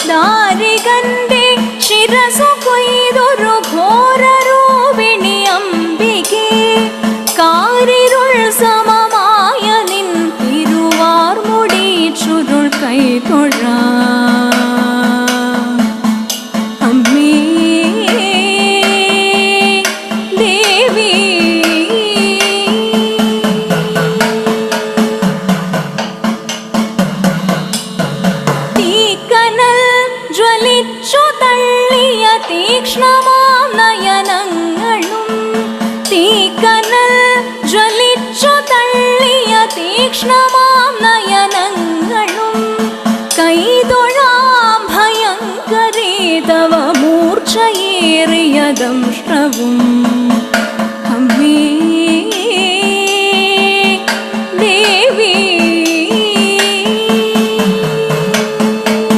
ദാരികന്റെ ശിരസു കൊയ്തൊരു ഘോരരൂപിണി അംബികേ, കാരിരുൾ സമമായ നിൻ തിരുവാർമുടി ചുരുൾ കൈതൊഴാ അമ്മേ ദേവി. തീക്കനൽ ജ്വലിച്ചു തള്ളിയ തീക്ഷ്ണമാം നയനങ്ങളും, തീക്കനൽ ജ്വലിച്ചു തള്ളിയ തീക്ഷ്ണമാം നയനങ്ങളും, കൈതൊഴാം ഭയങ്കരേ തവ മൂർച്ഛയേറിയ ദംഷ്ട്രവും.